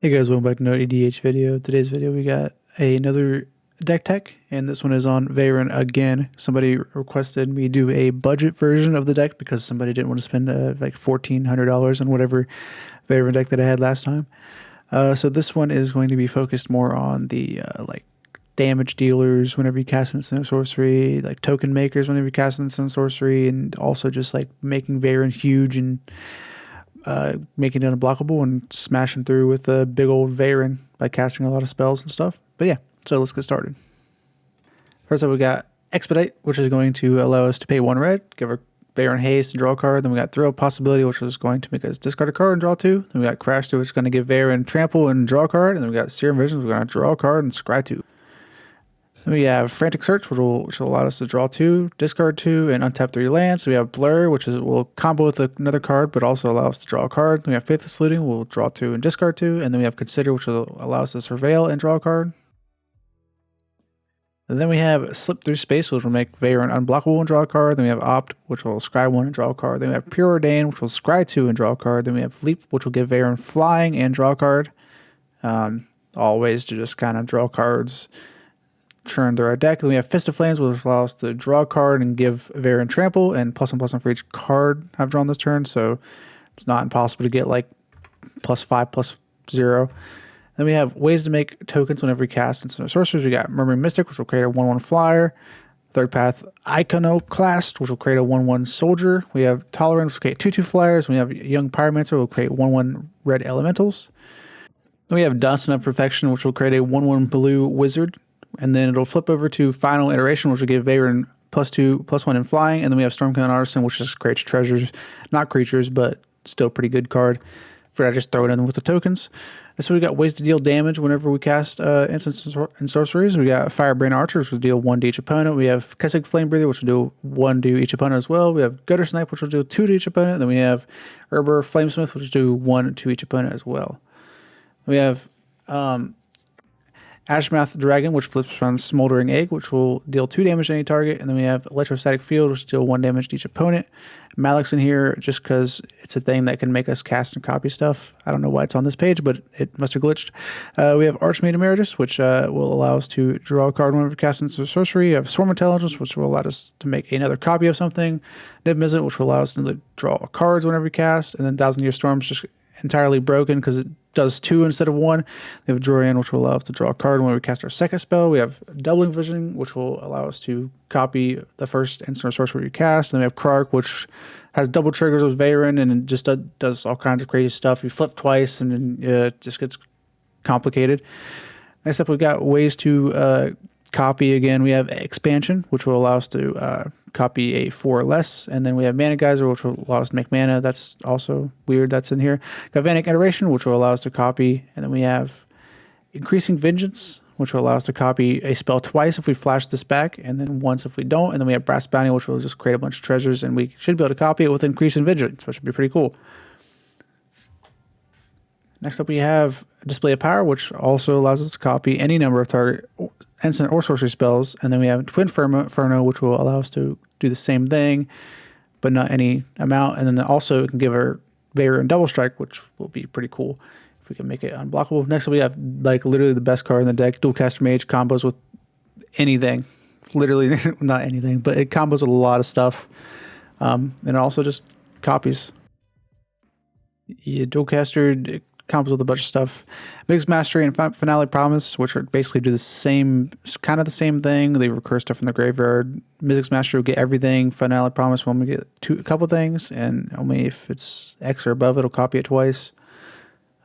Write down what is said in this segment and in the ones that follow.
Hey guys, welcome back to another EDH video. Today's video we got another deck tech, and this one is on Veyran again. Somebody requested me do a budget version of the deck because somebody didn't want to spend like $1,400 on whatever Veyran deck that I had last time. So this one is going to be focused more on the like damage dealers whenever you cast instant sorcery, like token makers whenever you cast instant sorcery, and also just like making Veyran huge and making it unblockable and smashing through with a big old Veyran by casting a lot of spells and stuff. But yeah, so let's get started. First up, we got Expedite, which is going to allow us to pay 1 red, give our Veyran haste and draw a card. Then we got Thrill Possibility, which is going to make us discard a card and draw 2. Then we got Crash 2, which is going to give Veyran trample and draw a card. And then we got Serum Vision, which is going to draw a card and scry 2. Then we have Frantic Search, which will allow us to draw 2, discard 2, and untap 3 lands. So we have Blur, which will combo with another card, but also allow us to draw a card. Then we have Faithless Looting, we'll draw 2 and discard 2. And then we have Consider, which will allow us to Surveil and draw a card. And then we have Slip Through Space, which will make Veyran unblockable and draw a card. Then we have Opt, which will scry 1 and draw a card. Then we have Pure Ordain, which will scry 2 and draw a card. Then we have Leap, which will give Veyran flying and draw a card. All ways to just kind of draw cards, churn through our deck. Then we have Fist of Flames, which allows us to draw a card and give Veyran trample, and +1/+1 for each card I've drawn this turn, so it's not impossible to get like +5, +0. Then we have ways to make tokens whenever we cast instant sorceries. We got Murmuring Mystic, which will create a 1/1 flyer. Third Path Iconoclast, which will create a 1/1 soldier. We have Tolerance, which will create 2/2 flyers. We have Young Pyromancer, which will create 1/1 red elementals. Then we have Dust of Perfection, which will create a 1/1 blue wizard. And then it'll flip over to Final Iteration, which will give Veyran +2/+1 in flying. And then we have Stormcloud Artisan, which just creates treasures, not creatures, but still a pretty good card. For I just throw it in with the tokens. And so we got ways to deal damage whenever we cast instants and sorceries. We got Firebrand Archer, which will deal 1 to each opponent. We have Kessig Flame Breather, which will do 1 to each opponent as well. We have Gutter Snipe, which will do 2 to each opponent. Then we have Herber Flamesmith, which will do 1 to each opponent as well. We have Ashmouth Dragon, which flips from Smoldering Egg, which will deal 2 damage to any target. And then we have Electrostatic Field, which will deal 1 damage to each opponent. Malix in here just because it's a thing that can make us cast and copy stuff. I don't know why it's on this page, but it must have glitched. We have Archmage Emeritus, which will allow us to draw a card whenever we cast into sorcery. We have Swarm Intelligence, which will allow us to make another copy of something. Niv Mizzet, which will allow us to draw cards whenever we cast. And then Thousand Year Storm's just entirely broken because it does 2 instead of 1. We have Dorian, which will allow us to draw a card when we cast our second spell. We have Doubling Vision, which will allow us to copy the first instant sorcery we cast. And then we have Krark, which has double triggers with Veyran, and it just does all kinds of crazy stuff. You flip twice, and then it just gets complicated. Next up, we've got ways to copy again. We have Expansion, which will allow us to copy a 4 or less. And then we have Mana Geyser, which will allow us to make mana. That's also weird. That's in here. Galvanic Iteration, which will allow us to copy. And then we have Increasing Vengeance, which will allow us to copy a spell twice if we flash this back, and then once if we don't. And then we have Brass Bounty, which will just create a bunch of treasures, and we should be able to copy it with Increasing Vengeance, which would be pretty cool. Next up, we have Display of Power, which also allows us to copy any number of target instant or sorcery spells. And then we have Twin Inferno, which will allow us to do the same thing, but not any amount. And then also it can give our Veyran Double Strike, which will be pretty cool if we can make it unblockable. Next up, we have like literally the best card in the deck, Dualcaster Mage, combos with anything. Literally, not anything, but it combos with a lot of stuff. And it also just copies. Yeah, Dualcaster combos with a bunch of stuff. Mixed Mastery and Finale Promise, which are basically do the same, kind of the same thing. They recur stuff from the graveyard. Mixed Mastery will get everything. Finale Promise will only get a couple things, and only if it's X or above, it'll copy it twice.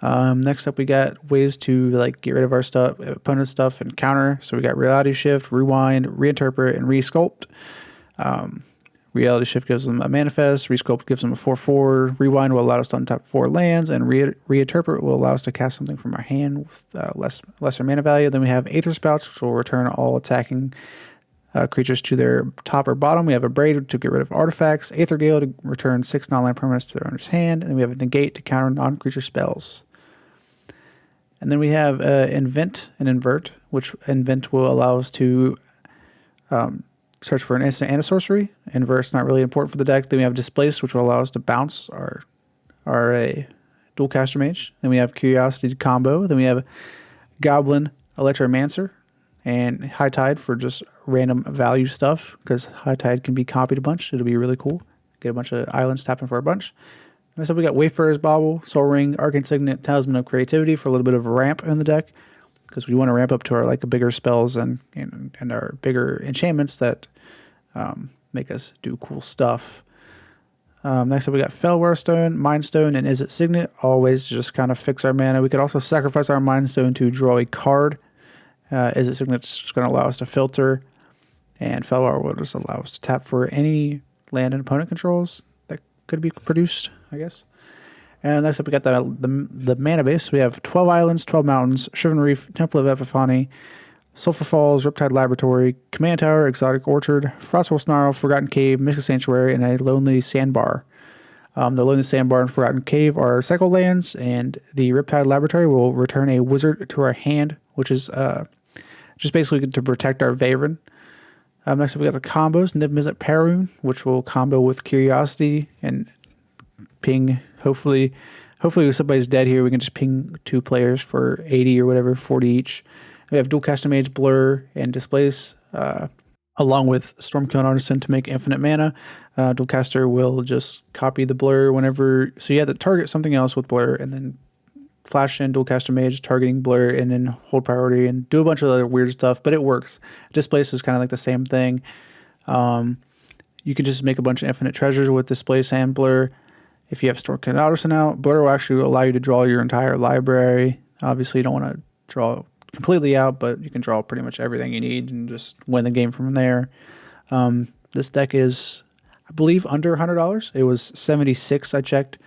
Next up, we got ways to like get rid of our stuff, opponent stuff, and counter. So we got Reality Shift, Rewind, Reinterpret, and Resculpt. Reality Shift gives them a Manifest, Resculpt gives them a 4/4, Rewind will allow us to untap 4 lands, and Reinterpret will allow us to cast something from our hand with lesser mana value. Then we have Aether Spouts, which will return all attacking creatures to their top or bottom. We have a Braid to get rid of artifacts, Aether Gale to return 6 non-land permanents to their owner's hand, and then we have a Negate to counter non-creature spells. And then we have Invent and Invert, which Invent will allow us to search for an instant and a sorcery. Invert's not really important for the deck. Then we have Displace, which will allow us to bounce our Dualcaster Mage. Then we have Curiosity combo. Then we have Goblin Electromancer and High Tide for just random value stuff, because High Tide can be copied a bunch. It'll be really cool. Get a bunch of islands tapping for a bunch. Next up, we got Wayfarer's Bauble, Soul Ring, Arcane Signet, Talisman of Creativity for a little bit of ramp in the deck, because we want to ramp up to our like bigger spells and our bigger enchantments that make us do cool stuff. Next up, we got Fellware Stone, Mind Stone, and Izzet Signet. Always just kind of fix our mana. We could also sacrifice our Mind Stone to draw a card. Izzet Signet's just going to allow us to filter, and Fellware will just allow us to tap for any land and opponent controls that could be produced, I guess. And next up, we got the mana base. We have 12 islands, 12 mountains, Shriven Reef, Temple of Epiphany, Sulphur Falls, Riptide Laboratory, Command Tower, Exotic Orchard, Frostwolf Snarl, Forgotten Cave, Mystic Sanctuary, and a Lonely Sandbar. The Lonely Sandbar and Forgotten Cave are cycle lands, and the Riptide Laboratory will return a wizard to our hand, which is just basically to protect our Veyran. Next up, we got the combos. Niv Mizzet Perun, which will combo with Curiosity and ping. Hopefully if somebody's dead here, we can just ping 2 players for 80 or whatever, 40 each. We have Dualcaster Mage, Blur, and Displace, along with Stormkill Artisan to make infinite mana. Dualcaster will just copy the Blur whenever. So you have to target something else with Blur, and then flash in Dualcaster Mage, targeting Blur, and then hold priority, and do a bunch of other weird stuff, but it works. Displace is kind of like the same thing. You can just make a bunch of infinite treasures with Displace and Blur. If you have Stormkill Artisan out, Blur will actually allow you to draw your entire library. Obviously, you don't want to draw completely out, but you can draw pretty much everything you need and just win the game from there. This deck is, I believe, under $100. It was $76, I checked.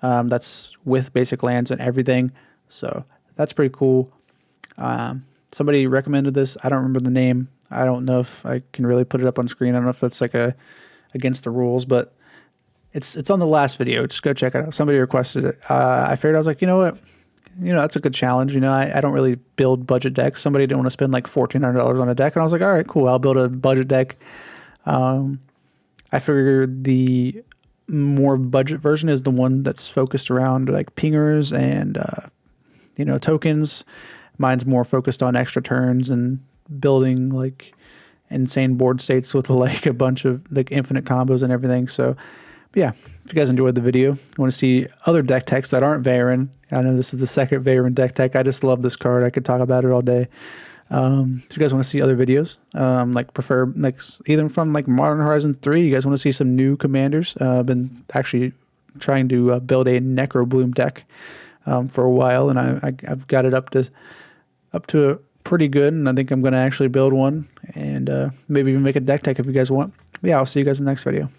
That's with basic lands and everything, so that's pretty cool. Somebody recommended this. I don't remember the name. I don't know if I can really put it up on screen. I don't know if that's like against the rules, but it's on the last video. Just go check it out. Somebody requested it. I figured, I was like, you know what? That's a good challenge. I don't really build budget decks. Somebody didn't want to spend like $1,400 on a deck, and I was like, all right, cool. I'll build a budget deck. I figured the more budget version is the one that's focused around like pingers and tokens. Mine's more focused on extra turns and building like insane board states with like a bunch of like infinite combos and everything. So yeah, if you guys enjoyed the video, you want to see other deck techs that aren't Veyran. I know this is the second Veyran deck tech. I just love this card. I could talk about it all day. If you guys want to see other videos, prefer like either from like Modern Horizon 3, you guys want to see some new commanders. I've been actually trying to build a Necrobloom deck for a while, and I've got it up to pretty good, and I think I'm going to actually build one and maybe even make a deck tech if you guys want. But yeah, I'll see you guys in the next video.